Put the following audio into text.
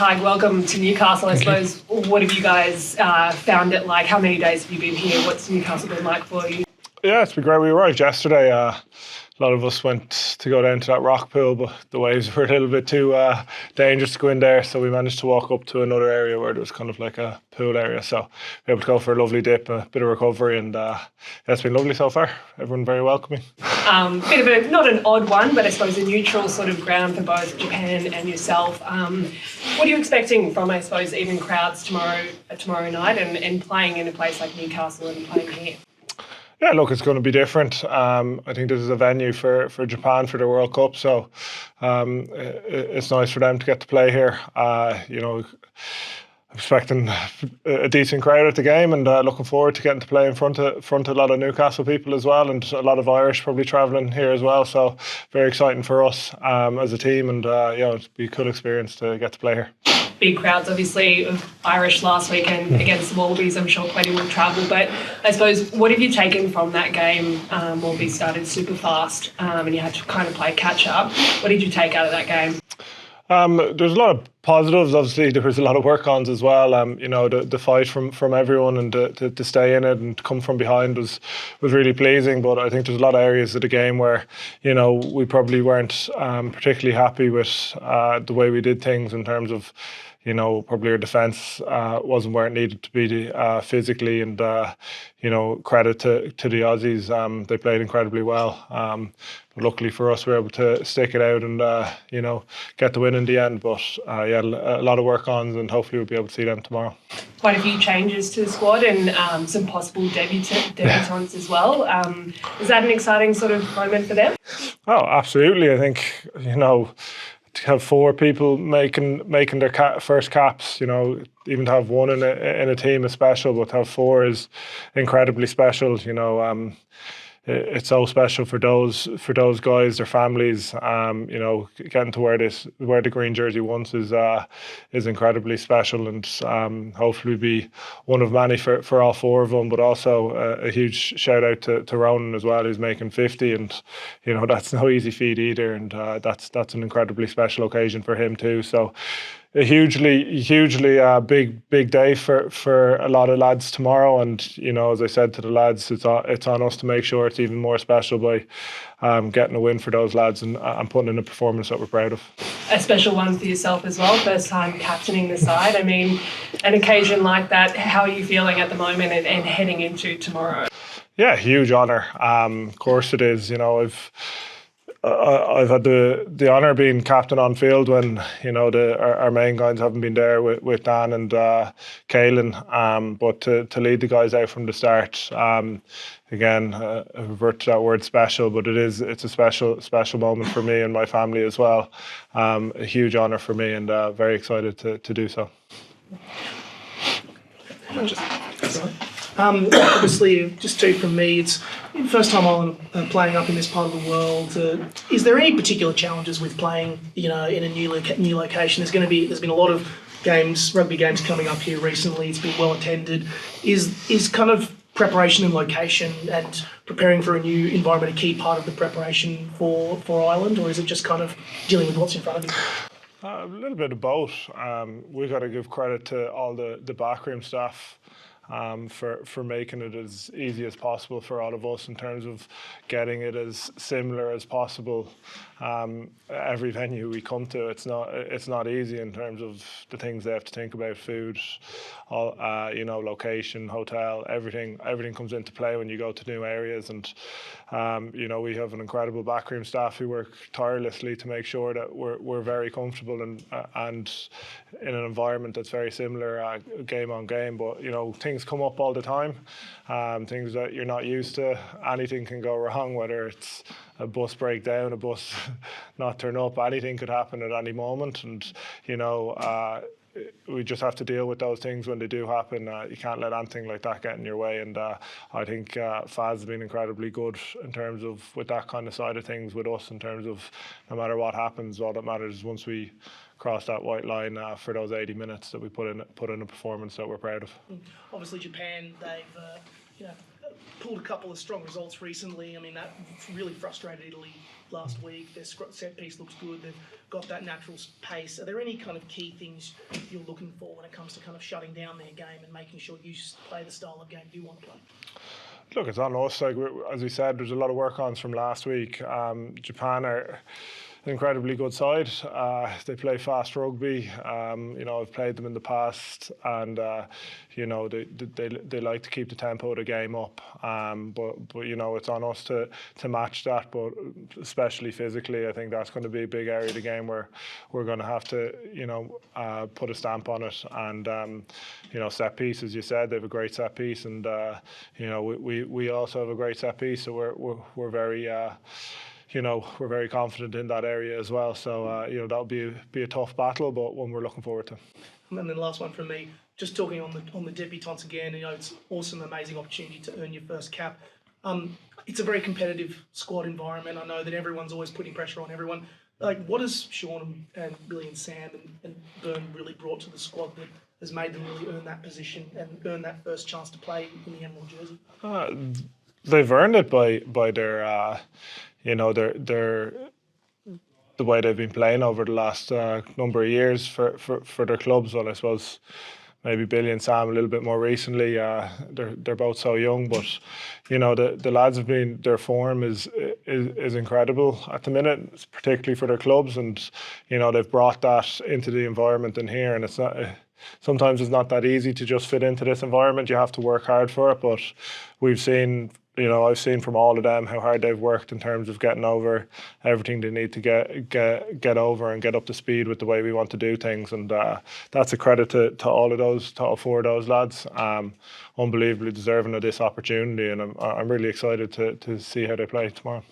Tadhg, welcome to Newcastle. I suppose, what have you guys found it like? How many days have you been here? What's Newcastle been like for you? Yeah, it's been great. We arrived yesterday. A lot of us went to go down to that rock pool, but the waves were a little bit too dangerous to go in there. So we managed to walk up to another area where there was kind of like a pool area. So we were able to go for a lovely dip, a bit of recovery, and it's been lovely so far. Everyone very welcoming. Bit of a, not an odd one, but I suppose a neutral sort of ground for both Japan and yourself. What are you expecting from, I suppose, even crowds tomorrow night and playing in a place like Newcastle and playing here? Yeah, look, it's going to be different. I think this is a venue for Japan for the World Cup, so it's nice for them to get to play here. I'm expecting a decent crowd at the game, and looking forward to getting to play in front of a lot of Newcastle people as well, and a lot of Irish probably travelling here as well. So very exciting for us as a team, and it'll be a cool experience to get to play here. Big crowds, obviously, of Irish last weekend against the Wallabies. I'm sure plenty will travel. But I suppose, what have you taken from that game? Wallabies started super fast and you had to kind of play catch up. What did you take out of that game? There's a lot of positives. Obviously, there was a lot of work-ons as well. The fight from everyone and to stay in it and come from behind was really pleasing. But I think there's a lot of areas of the game where we probably weren't particularly happy with the way we did things in terms of probably our defence wasn't where it needed to be physically, and credit to the Aussies. They played incredibly well. But luckily for us, we were able to stick it out and get the win in the end. But a lot of work-ons, and hopefully we'll be able to see them tomorrow. Quite a few changes to the squad and some possible debutants as well. Is that an exciting sort of moment for them? Oh, absolutely. I think to have 4 people making their first caps, even to have one in a team is special, but to have 4 is incredibly special. It's so special for those guys, their families. Getting to wear the green jersey once is incredibly special, and hopefully be one of many for all 4 of them. But also a huge shout out to Ronan as well, who's making 50, and that's no easy feat either, and that's an incredibly special occasion for him too. So a hugely big day for a lot of lads tomorrow, and as I said to the lads, it's on us to make sure it's even more special by getting a win for those lads and putting in a performance that we're proud of. A special one for yourself as well, first time captaining the side. I mean, an occasion like that, how are you feeling at the moment and heading into tomorrow? Yeah, huge honour. Of course it is. I've had the honour of being captain on field when our main guys haven't been there with Dan and Caelan, but to lead the guys out from the start, again, I revert to that word special, but it's a special moment for me and my family as well. A huge honour for me, and very excited to do so. Obviously, just 2 from me. It's first time I'm playing up in this part of the world. Is there any particular challenges with playing, in a new location? There's been a lot of rugby games coming up here recently. It's been well attended. Is kind of preparation and location and preparing for a new environment a key part of the preparation for Ireland, or is it just kind of dealing with what's in front of you? A little bit of both. We've got to give credit to all the backroom staff for making it as easy as possible for all of us in terms of getting it as similar as possible. Every venue we come to, it's not easy in terms of the things they have to think about: food, location, hotel, everything comes into play when you go to new areas. And we have an incredible backroom staff who work tirelessly to make sure that we're very comfortable and in an environment that's very similar game on game. But things come up all the time, things that you're not used to. Anything can go wrong, whether it's a bus breakdown, a bus not turn up, anything could happen at any moment. And we just have to deal with those things when they do happen. You can't let anything like that get in your way, and I think Faz has been incredibly good in terms of with that kind of side of things with us, in terms of no matter what happens, all that matters is once we cross that white line for those 80 minutes that we put in a performance that we're proud of. Obviously Japan, they've pulled a couple of strong results recently. I mean, that really frustrated Italy last week. Their set piece looks good. They've got that natural pace. Are there any kind of key things you're looking for when it comes to kind of shutting down their game and making sure you play the style of game you want to play? Look, it's on us. Like, as we said, there's a lot of work-ons from last week. Japan are an incredibly good side. They play fast rugby. I've played them in the past, and they like to keep the tempo of the game up. But it's on us to match that. But especially physically, I think that's going to be a big area of the game where we're going to have to put a stamp on it. And set piece, as you said, they have a great set piece, and we also have a great set piece. So we're very. We're very confident in that area as well. So that'll be a tough battle, but one we're looking forward to. And then the last one from me, just talking on the debutants again. It's awesome, amazing opportunity to earn your first cap. It's a very competitive squad environment. I know that everyone's always putting pressure on everyone. Like, what has Sean and Billy and Sam and Beirne really brought to the squad that has made them really earn that position and earn that first chance to play in the Emerald jersey? They've earned it by their. The way they've been playing over the last number of years for their clubs. Well, I suppose maybe Billy and Sam a little bit more recently. They're both so young, but the lads have been, their form is incredible at the minute, particularly for their clubs, and they've brought that into the environment in here, and it's not. Sometimes it's not that easy to just fit into this environment. You have to work hard for it, but we've seen. I've seen from all of them how hard they've worked in terms of getting over everything they need to get over and get up to speed with the way we want to do things, and that's a credit to all four of those lads. Unbelievably deserving of this opportunity, and I'm really excited to see how they play tomorrow.